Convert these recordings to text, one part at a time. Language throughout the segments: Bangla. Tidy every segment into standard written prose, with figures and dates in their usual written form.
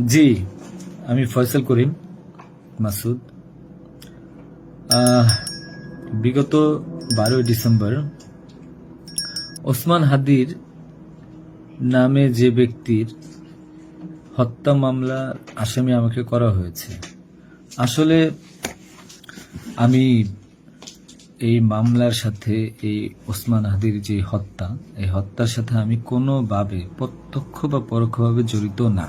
জি, আমি ফয়সাল করিম মাসুদ। বিগত 12 ডিসেম্বর ওসমান হাদির নামে যে ব্যক্তির হত্যা মামলা আসামি আমাকে করা হয়েছে, আসলে আমি এই মামলার সাথে এই ওসমান হাদির যে হত্যা, এই হত্যার সাথে আমি কোনোভাবে প্রত্যক্ষ বা পরোক্ষভাবে জড়িত না।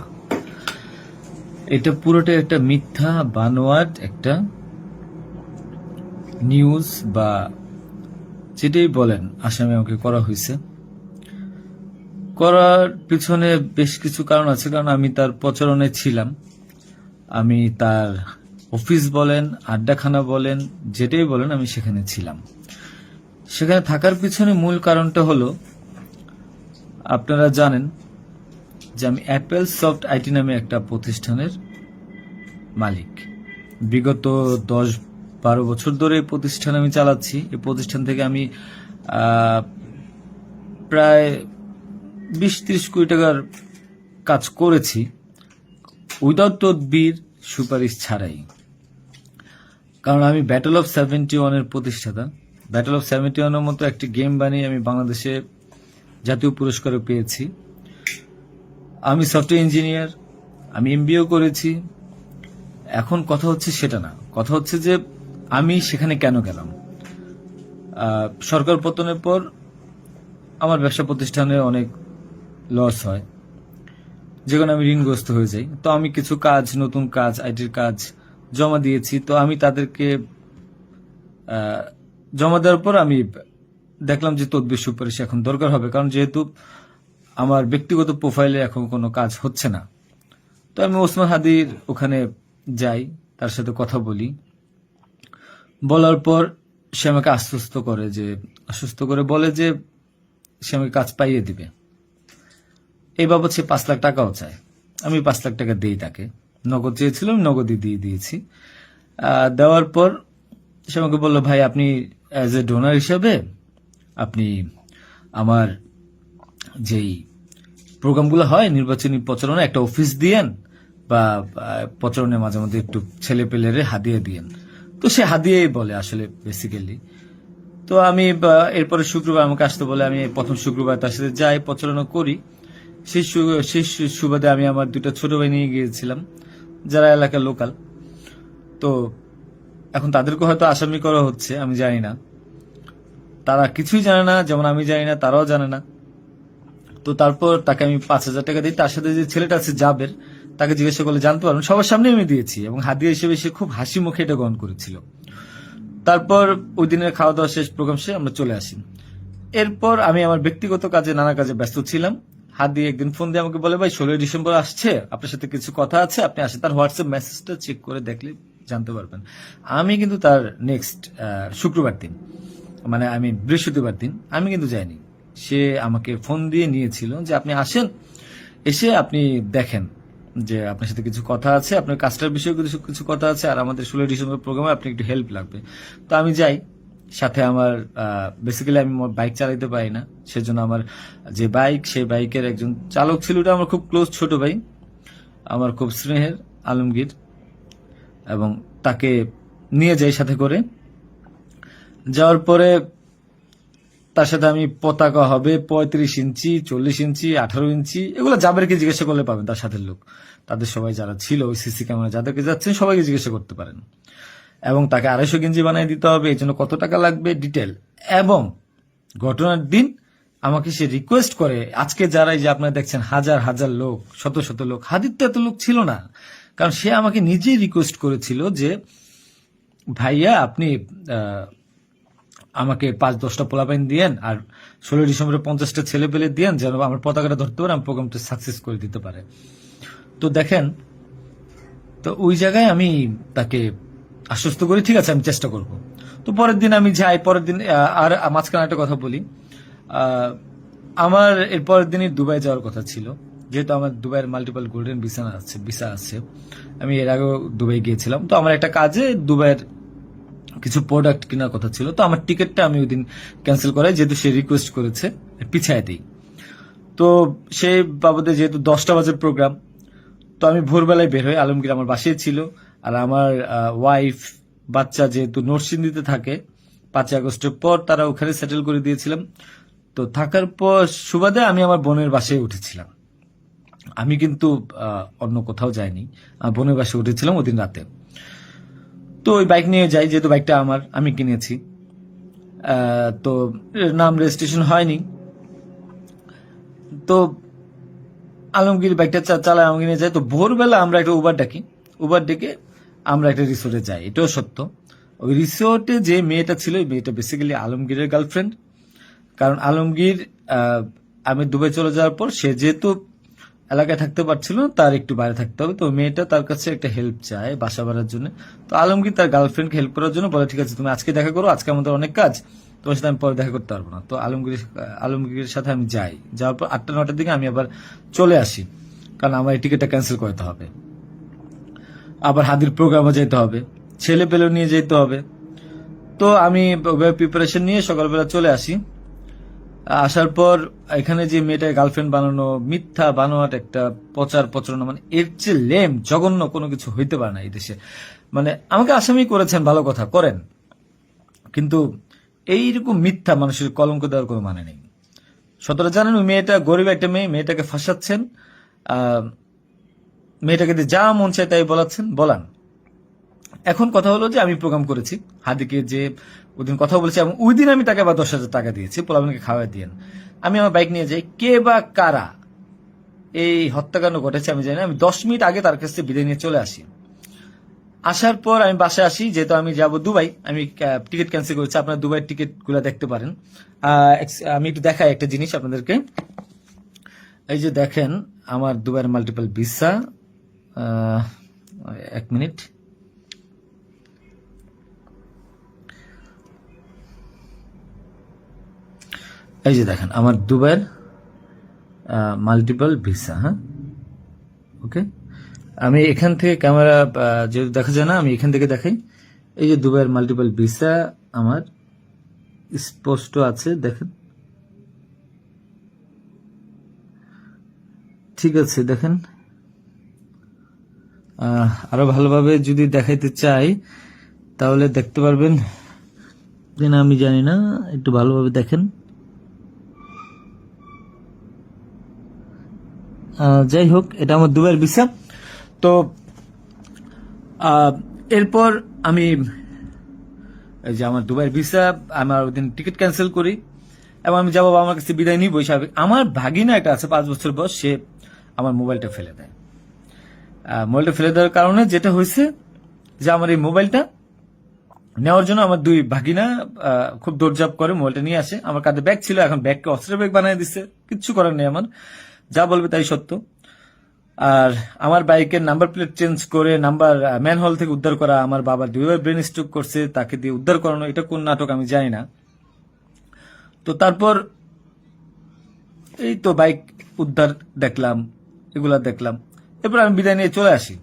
এটা পুরোটাই একটা মিথ্যা বানোয়াট একটা নিউজ বা যেটাই বলেন আসামি আমাকে করা হয়েছে। করার পিছনে বেশ কিছু কারণ আছে, কারণ আমি তার প্রচারণে ছিলাম। আমি তার অফিস বলেন, আড্ডাখানা বলেন, যেটাই বলেন আমি সেখানে ছিলাম। সেখানে থাকার পিছনে মূল কারণটা হলো, আপনারা জানেন যে আমি অ্যাপেল সফট আইটি নামে একটা প্রতিষ্ঠানের মালিক। বিগত 10-12 বছর ধরে এই প্রতিষ্ঠান আমি চালাচ্ছি। এই প্রতিষ্ঠান থেকে আমি প্রায় 20-30 কোটি টাকার কাজ করেছি, উইদাউট তদবির, সুপারিশ ছাড়াই। কারণ আমি ব্যাটল অফ 71-এর প্রতিষ্ঠাতা। ব্যাটল অফ 71-এর মতো একটি গেম বানিয়ে আমি বাংলাদেশে জাতীয় পুরস্কারও পেয়েছি। আমি সফটওয়্যার ইঞ্জিনিয়ার, আমি এমবিএও করেছি। এখন কথা হচ্ছে সেটা না, কথা হচ্ছে যে আমি সেখানে কেন গেলাম। সরকার পতনের পর আমার ব্যবসা প্রতিষ্ঠানে অনেক লস হয়, যেখানে আমি ঋণগ্রস্ত হয়ে যাই। তো আমি কিছু কাজ, নতুন কাজ, আইটির কাজ জমা দিয়েছি। তো আমি তাদেরকে জমা দেওয়ার পর আমি দেখলাম যে তদবির সুপারিশ এখন দরকার হবে, কারণ যেহেতু আমার ব্যক্তিগত প্রোফাইলে এখন কোনো কাজ হচ্ছে না। তো আমি ওসমান হাদির ওখানে যাই, তার সাথে কথা বলি। বলার পর সে আমাকে আশ্বস্ত করে বলে যে সে আমাকে কাজ পাইয়ে দিবে। এই বাবদ সে 5 লাখ টাকাও চায়। আমি 5 লাখ টাকা দিই তাকে। নগদ চেয়েছিল, আমি নগদই দিয়ে দিয়েছি। দেওয়ার পর সে আমাকে বললো, ভাই আপনি অ্যাজ এ ডোনার হিসাবে আপনি আমার যেই প্রোগ্রামগুলো হয় নির্বাচনী প্রচারণা, একটা অফিস দিয়েন, বা প্রচারণে মাঝে মধ্যে একটু ছেলে পেলেরে হাদিয়ে দিয়েন। তো সে হাদিয়েই বলে আসলে বেসিক্যালি। তো আমি এরপরে শুক্রবার আমাকে আসতে বলে, আমি প্রথম শুক্রবার তার সাথে যাই, প্রচারণা করি। সেই সুবাদে আমি আমার 2টা ছোট ভাই নিয়ে গিয়েছিলাম, যারা এলাকার লোকাল। তো এখন তাদেরকে হয়তো আসামি করা হচ্ছে, আমি জানি না। তারা কিছুই জানে না, যেমন আমি জানি না, তারাও জানে না। তো তারপর তাকে আমি 5,000 টাকা দিই। তার সাথে যে ছেলেটা আছে জাবের, তাকে জিজ্ঞাসা করলে জানতে পারবেন, সবার সামনে আমি দিয়েছি এবং হাদিয়া হিসেবে সে খুব হাসি মুখে এটা গ্রহণ করেছিল। তারপর ওই দিনের খাওয়া দাওয়া শেষ, প্রোগ্রাম শেষে আমরা চলে আসি। এরপর আমি আমার ব্যক্তিগত কাজে, নানা কাজে ব্যস্ত ছিলাম। হাদি একদিন ফোন দিয়ে আমাকে বলে, ভাই 16 ডিসেম্বর আসছে, আপনার সাথে কিছু কথা আছে, আপনি আসেন। তার হোয়াটসঅ্যাপ মেসেজটা চেক করে দেখলে জানতে পারবেন। আমি কিন্তু তার নেক্সট শুক্রবার দিন, মানে আমি বৃহস্পতিবার দিন আমি কিন্তু যাইনি। সে আমাকে ফোন দিয়ে নিয়েছিল যে আপনি আসেন, এসে আপনি দেখেন যে আপনার সাথে কিছু কথা আছে, আপনার কাজটার বিষয়ে কিছু কথা আছে, আর আমাদের 16 ডিসেম্বর প্রোগ্রামে আপনি একটু হেল্প লাগবে। তো আমি যাই। সাথে আমার বেসিক্যালি আমি বাইক চালাইতে পারি না, সেজন্য আমার যে বাইক, সেই বাইকের একজন চালক ছিল, ওটা আমার খুব ক্লোজ ছোট ভাই, আমার খুব স্নেহের, আলমগীর। এবং তাকে নিয়ে যাই সাথে করে। যাওয়ার পরে তার সাথে আমি, পতাকা হবে 35 ইঞ্চি, 40 ইঞ্চি, 18 ইঞ্চি, এগুলো জাবেরকে জিজ্ঞাসা করলে পাবেন, তার সাথে লোক, তাদের সবাই যারা ছিল ওই সিসি ক্যামেরা যাদেরকে যাচ্ছেন সবাইকে জিজ্ঞাসা করতে পারেন। এবং তাকে 250 গেঞ্জি বানিয়ে দিতে হবে, এই জন্য কত টাকা লাগবে ডিটেল। এবং ঘটনার দিন আমাকে সে রিকোয়েস্ট করে, আজকে যারা এই যে আপনারা দেখছেন হাজার হাজার লোক, শত শত লোক, হাদির তো এত লোক ছিল না, কারণ সে আমাকে নিজেই রিকোয়েস্ট করেছিল যে ভাইয়া আপনি আমাকে 5-10টা পোলাপাইন দিয়েন, আর 16 ডিসেম্বরে 50টা ছেলে পেলে দিয়েন, যেন আমার পতাকাটা ধরতে পারে, আমার প্রোগ্রামটা সাকসেস করে দিতে পারে। তো দেখেন, তো ওই জায়গায় আমি তাকে আশ্বস্ত করি, ঠিক আছে আমি চেষ্টা করব। তো পরের দিন আমি যাই। পরের দিন আর মাঝখানে একটা কথা বলি, আমার এর পরের দিনই দুবাই যাওয়ার কথা ছিল, যেহেতু আমার দুবাইয়ের মাল্টিপল গোল্ডেন ভিসা আছে। আমি এর আগেও দুবাই গিয়েছিলাম। তো আমার একটা কাজে দুবাইয়ের কিছু প্রোডাক্ট কেনার কথা ছিল। তো আমার টিকিটটা আমি ওই দিন ক্যান্সেল করাই, যেহেতু সে রিকোয়েস্ট করেছে, পিছায় দিই। তো সেই বাবদে যেহেতু 10টা বাজে প্রোগ্রাম, তো আমি ভোরবেলায় বের হই, আলমগীর আমার বাসায় ছিল। আর আমার ওয়াইফ, বাচ্চা যেহেতু নরসিংদীতে থাকে, 5ই আগস্টের পর তারা ওখানে সেটেল করে দিয়েছিলাম। তো থাকার পর সুবাদে আমি আমার বোনের বাসায় উঠেছিলাম। আমি কিন্তু অন্য কোথাও যাইনি, আমার বোনের বাসায় উঠেছিলাম ওদিন রাতে। তো ওই বাইক নিয়ে যাই, যেহেতু বাইকটা আমি কিনেছি। তো এর নাম রেজিস্ট্রেশন হয়নি। তো আলমগীর বাইকটা চালায়, আমাকে নিয়ে যায়। তো ভোরবেলা আমরা একটা উবার ডেকে আমরা একটা রিসোর্টে যাই, এটাও সত্য। ওই রিসোর্টে যে মেয়েটা ছিল, ওই মেয়েটা বেসিক্যালি আলমগীরের গার্লফ্রেন্ড। কারণ আলমগীর আমি দুবাই চলে যাওয়ার পর সে যেহেতু এলাকায় থাকতে পারছিল না, তার একটু বাইরে থাকতে হবে। তো মেয়েটা তার কাছে একটা হেল্প চায় বাসা ভাড়ার জন্য। তো আলমগীর তার গার্লফ্রেন্ডকে হেল্প করার জন্য বলে, ঠিক আছে তুমি আজকে দেখা করো, আজকে আমাদের অনেক কাজ, তোমার সাথে আমি পরে দেখা করতে পারবো না। তো আলমগীরের সাথে আমি যাই, যাওয়ার পর 8টা 9টার দিকে আমি আবার চলে আসি, কারণ আমার এই টিকিটটা ক্যান্সেল করতে হবে। আবার হাদির প্রোগ্রামে যেতে হবে, ছেলে পেলে নিয়ে যেতে হবে। তো আমি প্রিপারেশন নিয়ে সকালবেলা চলে আসি। আসার পর এখানে যে মেয়েটার গার্লফ্রেন্ড বানানো, মিথ্যা বানোয়াট একটা প্রচারণা, মানে এর চেয়ে লেম জঘন্য কোনো কিছু হইতে পারে না এই দেশে। মানে আমাকে আসামি করেছেন, ভালো কথা করেন, কিন্তু এইরকম মিথ্যা মানুষের কলঙ্ক দেওয়ার কোনো মানে নেই। সতরা জানেন ওই মেয়েটা গরিব একটা মেয়ে, মেয়েটাকে ফাঁসাচ্ছেন, মেয়েটাকে দিয়ে যা মন চায় তাই বলান। এখন কথা হলো যে আমি প্রোগ্রাম করেছি, হাদিকে যে ওদিন কথা বলেছি, এবং ওই দিন আমি তাকে আবার 10,000 টাকা দিয়েছি, পোলাপানকে খাওয়াই দিয়েন। আমি আমার বাইক নিয়ে যাই, কে বা কারা এই হত্যাকাণ্ড ঘটেছে আমি জানি না। আমি 10 মিনিট আগে তার কাছে বিদায় নিয়ে চলে আসি। আসার পর আমি বাসায় আসি, যেহেতু আমি যাব দুবাই, আমি টিকিট ক্যান্সেল করেছি। আপনারা দুবাইয়ের টিকিট গুলা দেখতে পারেন। আমি একটু দেখাই একটা জিনিস আপনাদেরকে। এই যে দেখেন আমার দুবাইয়ের মাল্টিপল ভিসা। 1 মিনিট। এই যে দেখেন আমার দুবাইয়ের মাল্টিপল ভিসা। হ্যাঁ, ওকে। আমি এখান থেকে ক্যামেরা যেহেতু দেখা যায় না, আমি এখান থেকে দেখাই। এই যে দুবাইয়ের মাল্টিপল ভিসা আমার স্পষ্ট আছে, দেখেন। ঠিক আছে, দেখেন। আরো ভালোভাবে যদি দেখাইতে চাই তাহলে দেখতে পারবেন কিনা আমি জানি না, একটু ভালোভাবে দেখেন। যাই হোক, এটা আমার দুবাইয়ের ভিসা। তো এরপর আমি এই যে আমার দুবাইয়ের ভিসা, আমার ওদিন টিকিট ক্যান্সেল করি এবং আমি যাবো আমার কাছে বিদায় নিবই স্বাভাবিক। আমার ভাগিনা একটা আছে 5 বছর বয়স, সে আমার মোবাইলটা ফেলে দেয়। মোবাইলটা ফেলে দেওয়ার কারণে যেটা হয়েছে যে আমার এই মোবাইলটা নেওয়ার জন্য আমার দুই ভাগিনা খুব দৌড়ঝাঁপ করে মোবাইলটা নিয়ে আসে। আমার কাঁধে ব্যাগ ছিল, এখন ব্যাগকে অস্ত্রের ব্যাগ বানিয়ে দিচ্ছে, কিচ্ছু করার নেই আমার, যা বলবে তাই সত্য। আর আমার বাইকের নাম্বার প্লেট চেঞ্জ করে নাম্বার ম্যানহোল থেকে উদ্ধার করা, আমার বাবা 2বার ব্রেন স্ট্রোক করছে, তাকে দিয়ে উদ্ধার করানো, এটা কোন নাটক আমি জানি না। তো তারপর এই তো বাইক উদ্ধার দেখলাম, এগুলা দেখলাম। এরপর আমি বিদায় নিয়ে চলে আসি।